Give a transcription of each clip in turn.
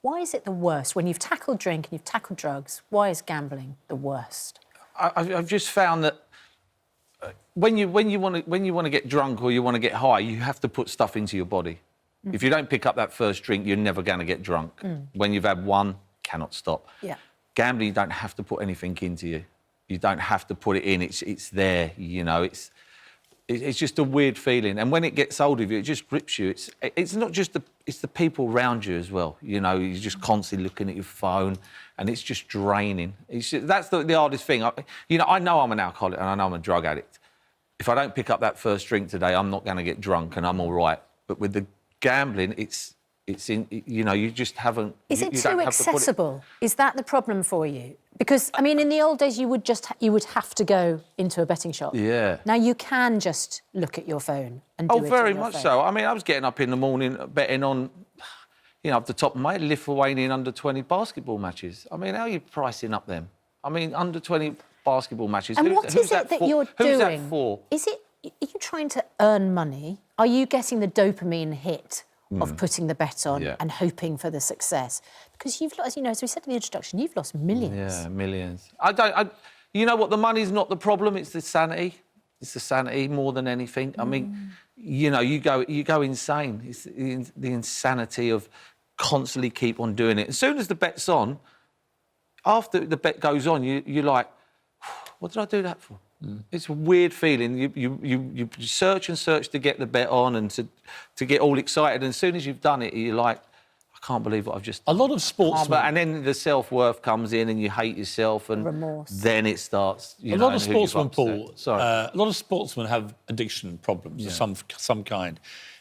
Why is it the worst? When you've tackled drink and you've tackled drugs, why is gambling the worst? I've just found that when you want to get drunk or you want to get high, you have to put stuff into your body. If you don't pick up that first drink, you're never going to get drunk. When you've had one, cannot stop. Yeah. Gambling, you don't have to put anything into you. You don't have to put it in. It's there. You know. It's just a weird feeling, and when it gets hold of you, it just grips you. It's not just it's the people around you as well. You know, you're just constantly looking at your phone, and it's just draining. That's the hardest thing. I know I'm an alcoholic and I know I'm a drug addict. If I don't pick up that first drink today, I'm not going to get drunk, and I'm all right. But with the gambling, it's in. You know, you just haven't. Is it too accessible? Is that the problem for you? Because, I mean, in the old days, you would have to go into a betting shop. Yeah. Now you can just look at your phone and do it on your phone. Oh, very much so. I mean, I was getting up in the morning betting on, you know, off the top of my head, Lithuanian under-20 basketball matches. I mean, how are you pricing up them? I mean, under-20 basketball matches. And what is it that you're doing? Who's that for? Are you trying to earn money? Are you getting the dopamine hit of putting the bet on and hoping for the success? Because you've lost, you know, as we said in the introduction, you've lost millions. Yeah, millions. You know what, the money's not the problem, it's the sanity. It's the sanity more than anything. I mean, you know, you go insane. It's the insanity of constantly keep on doing it. As soon as the bet's on, after the bet goes on, you're like, what did I do that for? It's a weird feeling. You search and search to get the bet on and to get all excited. And as soon as you've done it, you're like, I can't believe what I've just done. A lot of sportsmen... And then the self-worth comes in and you hate yourself and remorse. Then it starts... A lot of sportsmen, Paul, a lot of sportsmen have addiction problems of some kind.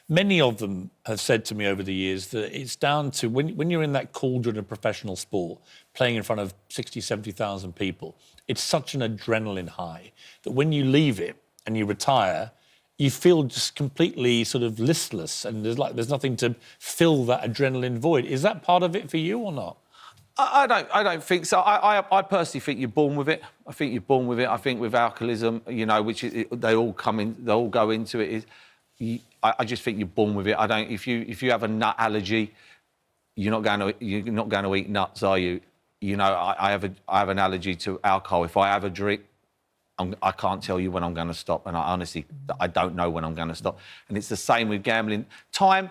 Many of them have said to me over the years that it's down to when you're in that cauldron of professional sport, playing in front of 60, 70,000 people, it's such an adrenaline high that when you leave it and you retire, you feel just completely sort of listless and there's nothing to fill that adrenaline void. Is that part of it for you or not? I don't think so. I personally think you're born with it. I think you're born with it. I think with alcoholism, you know, which is, they all go into it. I just think you're born with it. I don't. If you have a nut allergy, you're not going to eat nuts, are you? You know, I have an allergy to alcohol. If I have a drink, I can't tell you when I'm going to stop, and I don't know when I'm going to stop. And it's the same with gambling. Time,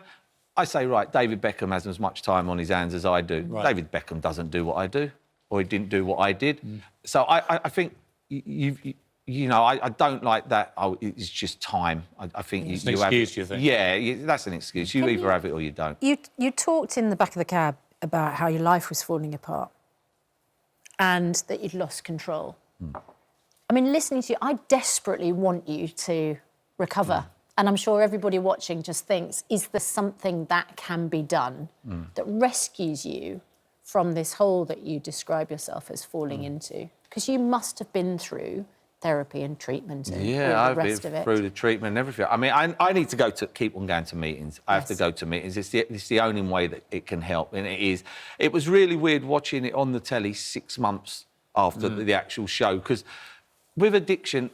I say, right, David Beckham has as much time on his hands as I do. Right. David Beckham doesn't do what I do, or he didn't do what I did. So I think you know, I don't like that. Oh, it's just time. I think it's an excuse, you think? Yeah, that's an excuse. You either have it or you don't. You talked in the back of the cab about how your life was falling apart and that you'd lost control. I mean, listening to you, I desperately want you to recover. And I'm sure everybody watching just thinks, is there something that can be done that rescues you from this hole that you describe yourself as falling into? Because you must have been through therapy and treatment and all the rest of it. I've been through the treatment and everything. I mean, I need to keep on going to meetings. I have to go to meetings. It's the only way that it can help, and it is. It was really weird watching it on the telly 6 months after the actual show, because with addiction,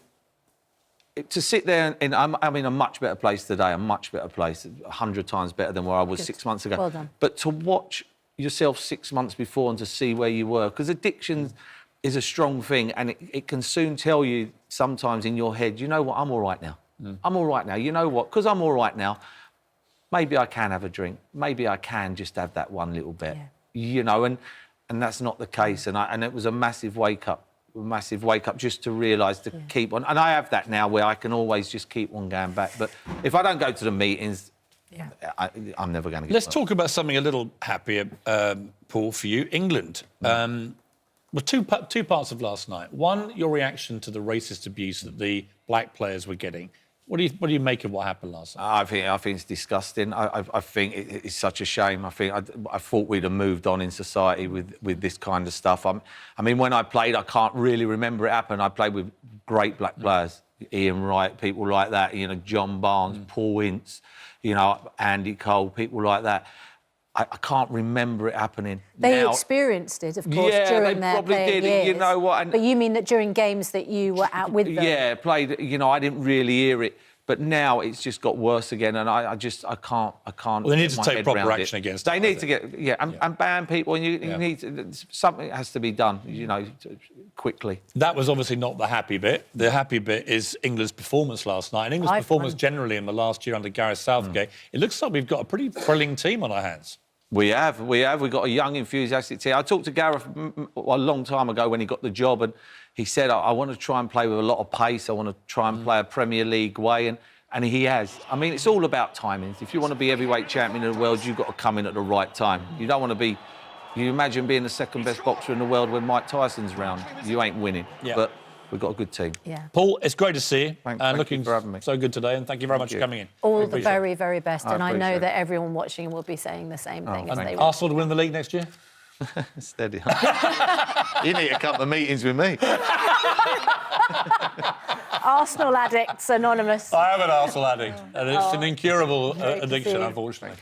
to sit there and I'm in a much better place today, a much better place, 100 times better than where I was 6 months ago. Well done. But to watch yourself 6 months before and to see where you were, because addiction is a strong thing, and it can soon tell you sometimes in your head, you know what, I'm all right now. I'm all right now. You know what, because I'm all right now, maybe I can have a drink. Maybe I can just have that one little bit. You know, and that's not the case. And it was a massive wake-up just to realise to keep on. And I have that now where I can always just keep on going back. But if I don't go to the meetings, I'm never going to get Let's talk about something a little happier, Paul, for you. England. Well, two parts of last night. One, your reaction to the racist abuse that the black players were getting. What do you make of what happened last night? I think it's disgusting. I think it's such a shame. I thought we'd have moved on in society with this kind of stuff. I mean, when I played, I can't really remember it happen. I played with great black players, Ian Wright, people like that. You know, John Barnes, Paul Ince, you know, Andy Cole, people like that. I can't remember it happening. They experienced it, of course, during their playing years. You know what? But you mean that during games that you were out with them? Yeah, played. You know, I didn't really hear it But now it's just got worse again, and I can't. Well, they need to get my take head proper round action it. against They it, need to get and ban people, and you need something has to be done, quickly. That was obviously not the happy bit. The happy bit is England's performance last night. And England's performance generally in the last year under Gareth Southgate. It looks like we've got a pretty thrilling team on our hands. We have. We've got a young, enthusiastic team. I talked to Gareth a long time ago when he got the job, and he said, I want to try and play with a lot of pace. I want to try and play a Premier League way, and he has. I mean, it's all about timings. If you want to be heavyweight champion of the world, you've got to come in at the right time. You don't want to be... You imagine being the second best boxer in the world when Mike Tyson's around. You ain't winning. Yeah. But we've got a good team. Yeah. Paul, it's great to see you. Thank looking you for having me. so good today, and thank you very much for coming in. All the very, very best. And I know appreciate that everyone watching will be saying the same thing as they will. Arsenal to win the league next year? Steady. You need a couple of meetings with me. Arsenal Addicts Anonymous. I am an Arsenal addict, and it's an incurable addiction, unfortunately.